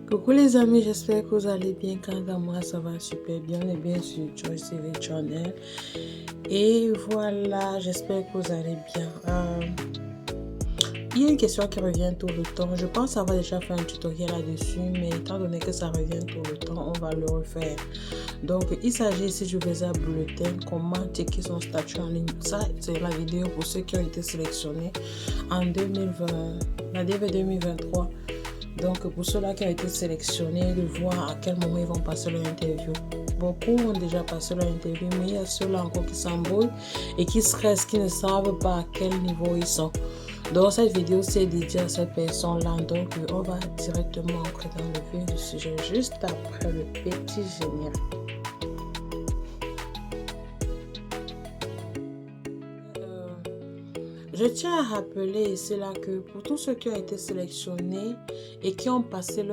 Coucou les amis, j'espère que vous allez bien. Quant à moi, ça va super bien. On est bien sur Choice TV Channel. Et voilà, j'espère que vous allez bien. Il y a une question qui revient tout le temps. Je pense avoir déjà fait un tutoriel là-dessus, mais étant donné que ça revient tout le temps, on va le refaire. Donc, il s'agit ici du Visa Bulletin, comment checker son statut en ligne. Ça, c'est la vidéo pour ceux qui ont été sélectionnés en 2020, la DV 2023. Donc, pour ceux-là qui ont été sélectionnés, de voir à quel moment ils vont passer leur interview. Beaucoup ont déjà passé leur interview, mais il y a ceux-là encore qui s'embrouillent et qui stressent, qui ne savent pas à quel niveau ils sont. Donc, cette vidéo, c'est dédié à cette personne-là. Donc, on va directement entrer dans le vif du sujet juste après le petit générique. Je tiens à rappeler ici là que pour tous ceux qui ont été sélectionnés et qui ont passé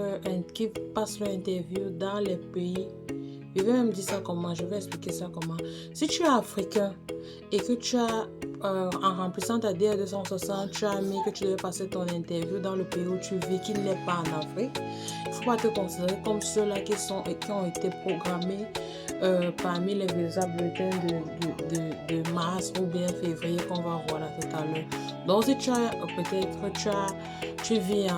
qui passent leur interview dans les pays, je vais même dire ça comment, je vais expliquer ça comment. Si tu es africain et que tu as, en remplissant ta DR260, tu as mis que tu devais passer ton interview dans le pays où tu vis, qui n'est pas en Afrique, il ne faut pas te considérer comme ceux-là qui ont été programmés parmi les visas bulletins de mars ou bien février qu'on va voir là tout à l'heure. Donc si tu as peut-être tu vis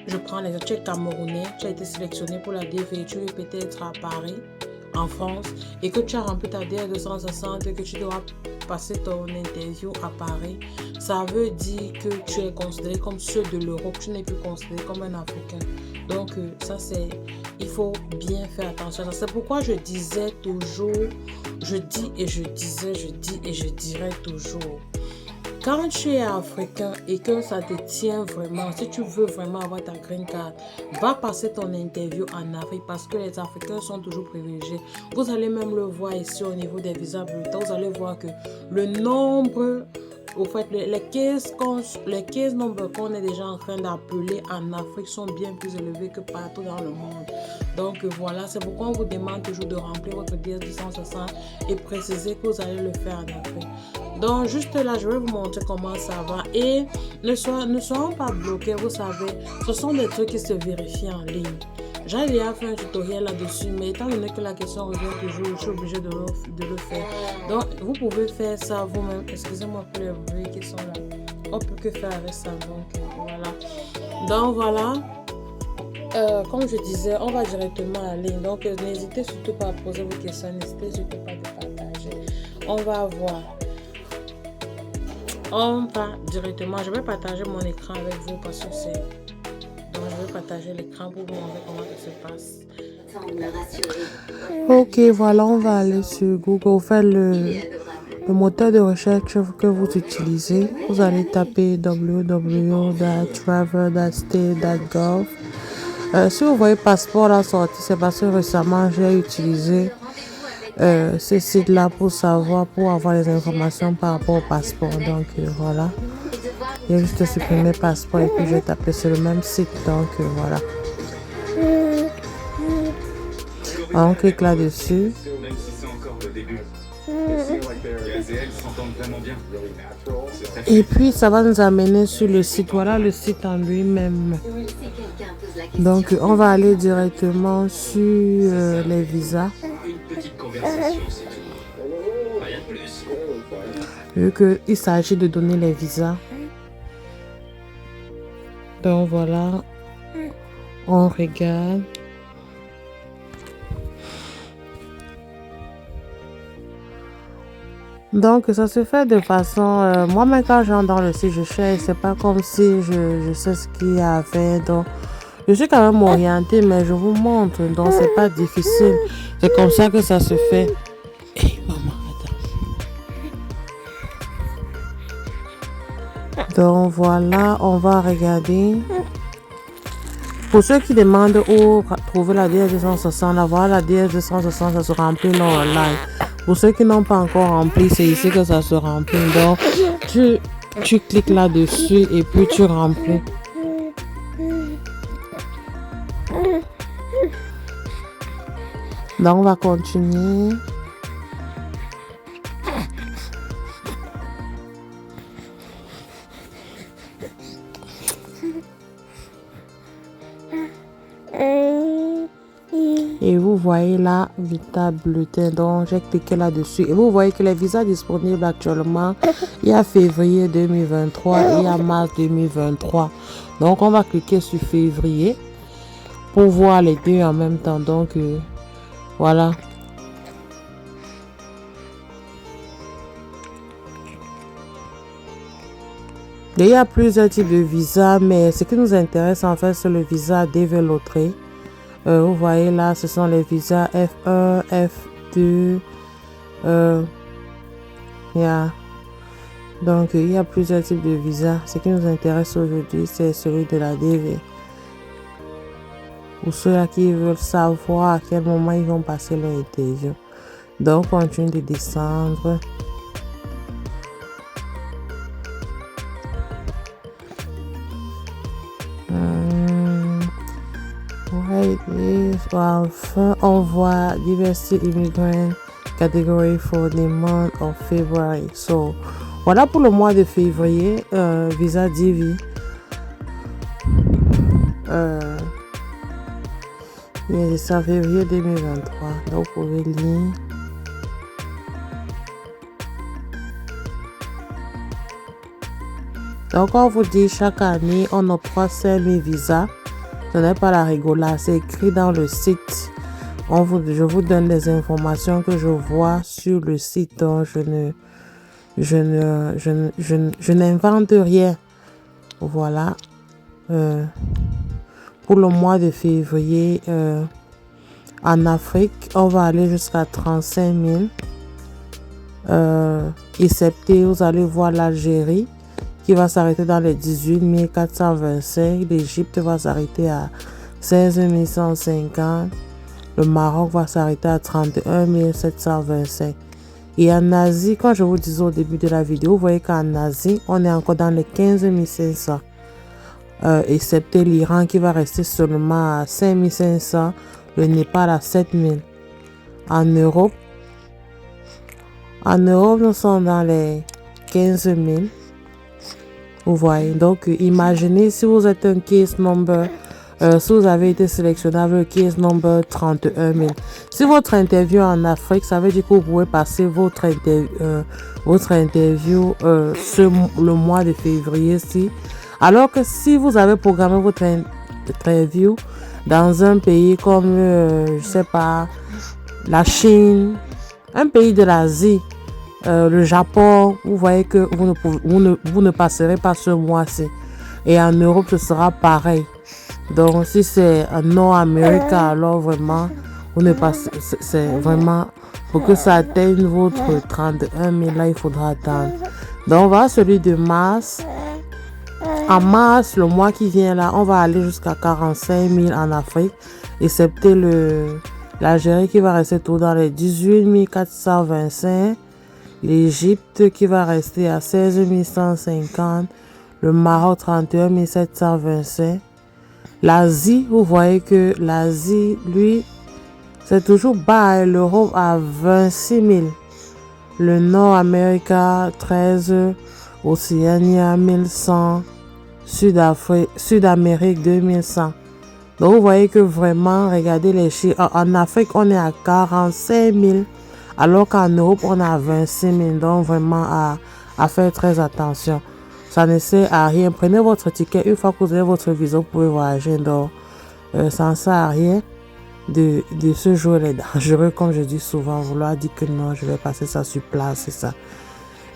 je prends l'exemple, tu es camerounais, tu as été sélectionné pour la DV, tu es peut-être à Paris, en France, et que tu as rempli ta DR260 et que tu dois passer ton interview à Paris, ça veut dire que tu es considéré comme ceux de l'Europe, tu n'es plus considéré comme un Africain. Donc ça il faut bien faire attention. C'est pourquoi je disais toujours, je dis et je disais, je dis et je dirai toujours. Quand tu es africain et que ça te tient vraiment, si tu veux vraiment avoir ta green card, va passer ton interview en Afrique parce que les Africains sont toujours privilégiés. Vous allez même le voir ici au niveau des visas bulletins. Vous allez voir que le nombre, au fait, les 15 nombres qu'on est déjà en train d'appeler en Afrique sont bien plus élevés que partout dans le monde. Donc voilà, c'est pourquoi on vous demande toujours de remplir votre DS260 et préciser que vous allez le faire en Afrique. Donc juste là, je vais vous montrer comment ça va et ne soyons pas bloqués, vous savez, ce sont des trucs qui se vérifient en ligne. J'ai déjà fait un tutoriel là-dessus, mais étant donné que la question revient toujours, je suis obligée de le faire. Donc, vous pouvez faire ça vous-même. Excusez-moi pour les bruits qui sont là. On peut que faire avec ça. Donc, voilà. Donc, voilà. Comme je disais, on va directement en ligne. Donc, n'hésitez surtout pas à poser vos questions. N'hésitez surtout pas de partager. On va voir. On va directement. Je vais partager mon écran avec vous parce que c'est... Donc, je vais partager l'écran pour vous montrer comment ça se passe. Ok, voilà, on va aller sur Google, faire le moteur de recherche que vous utilisez. Vous allez taper www.travel.state.gov. Si vous voyez passeport là sorti, c'est parce que récemment j'ai utilisé ce site-là pour avoir les informations par rapport au passeport. Donc voilà. J'ai juste supprimé passeport et puis je vais taper sur le même site. Donc voilà. On clique là-dessus. Et puis ça va nous amener sur le site. Voilà le site en lui-même. Donc on va aller directement sur les visas. Vu qu'il s'agit de donner les visas. Donc voilà, on regarde. Donc ça se fait de façon, moi-même quand j'entre dans le site, je cherche, c'est pas comme si je sais ce qu'il y a à faire. Donc je suis quand même orientée, mais je vous montre, donc c'est pas difficile. C'est comme ça que ça se fait. Hey, maman, attends. Donc voilà, on va regarder. Pour ceux qui demandent où trouver la DS260, voilà la DS260, ça se remplit là online. Pour ceux qui n'ont pas encore rempli, c'est ici que ça se remplit. Donc, tu cliques là-dessus et puis tu remplis. Donc, on va continuer. Et vous voyez là, visa bulletin. Donc, j'ai cliqué là-dessus. Et vous voyez que les visas disponibles actuellement, il y a février 2023 et il y a mars 2023. Donc, on va cliquer sur février pour voir les deux en même temps. Donc, voilà. Il y a plusieurs types de visas, mais ce qui nous intéresse en fait, c'est le visa DV Loterie. Vous voyez là, ce sont les visas F1, F2. Donc, il y a plusieurs types de visas. Ce qui nous intéresse aujourd'hui, c'est celui de la DV. Pour ceux qui veulent savoir à quel moment ils vont passer leur interview. Donc, on continue de descendre. Enfin, on voit Diversity Immigrant Category for the month of February. So, voilà pour le mois de février, visa DV. C'est ça, février 2023. Donc, vous pouvez lire. Donc, on vous dit chaque année, on octroie 5000 visas. Ce n'est pas la rigolade, c'est écrit dans le site. Je vous donne les informations que je vois sur le site. Donc, je n'invente rien. Voilà. Pour le mois de février, en Afrique, on va aller jusqu'à 35 000. Excepté, vous allez voir l'Algérie qui va s'arrêter dans les 18 425. L'Égypte va s'arrêter à 16 150. Le Maroc va s'arrêter à 31 725. Et en Asie, quand je vous disais au début de la vidéo, vous voyez qu'en Asie, on est encore dans les 15 500. Excepté l'Iran qui va rester seulement à 5 500. Le Népal à 7 000. En Europe, nous sommes dans les 15 000. Vous voyez, donc imaginez si vous êtes un case number, si vous avez été sélectionné avec le case number 31 000. Si votre interview en Afrique, ça veut dire que vous pouvez passer votre interview le mois de février-ci. Alors que si vous avez programmé votre interview dans un pays comme, je sais pas, la Chine, un pays de l'Asie, le Japon, vous voyez que vous ne passerez pas ce mois-ci. Et en Europe, ce sera pareil. Donc, si c'est un Nord-Amérique, alors vraiment, vous ne passez, c'est vraiment, pour que ça atteigne votre 31 000, là, il faudra attendre. Donc, on va à celui de mars. En mars, le mois qui vient là, on va aller jusqu'à 45 000 en Afrique, excepté l'Algérie qui va rester tout dans les 18 425. L'Égypte qui va rester à 16 150, le Maroc 31 725. L'Asie, vous voyez que l'Asie, lui, c'est toujours bas. L'Europe à 26 000. Le Nord-Amérique 13, Océanie 1100, Sud-Amérique 2100. Donc vous voyez que vraiment, regardez les chiffres. En Afrique, on est à 45 000. Alors qu'en Europe, on a 26 000. Donc, vraiment, à faire très attention. Ça ne sert à rien. Prenez votre ticket. Une fois que vous avez votre visa, vous pouvez voyager. Donc, ça ne sert à rien de se jouer les dangereux. Comme je dis souvent, vouloir dire que non, je vais passer ça sur place. C'est ça.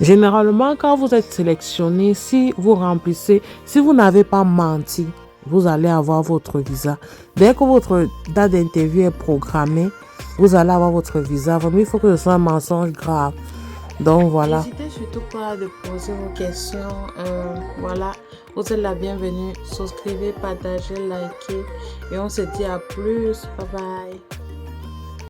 Généralement, quand vous êtes sélectionné, si vous remplissez, si vous n'avez pas menti, vous allez avoir votre visa. Dès que votre date d'interview est programmée, vous allez avoir votre visa. Vraiment, il faut que ce soit un mensonge grave. Donc, voilà. N'hésitez surtout pas de poser vos questions. Voilà, vous êtes la bienvenue. Souscrivez, partagez, likez. Et on se dit à plus. Bye bye.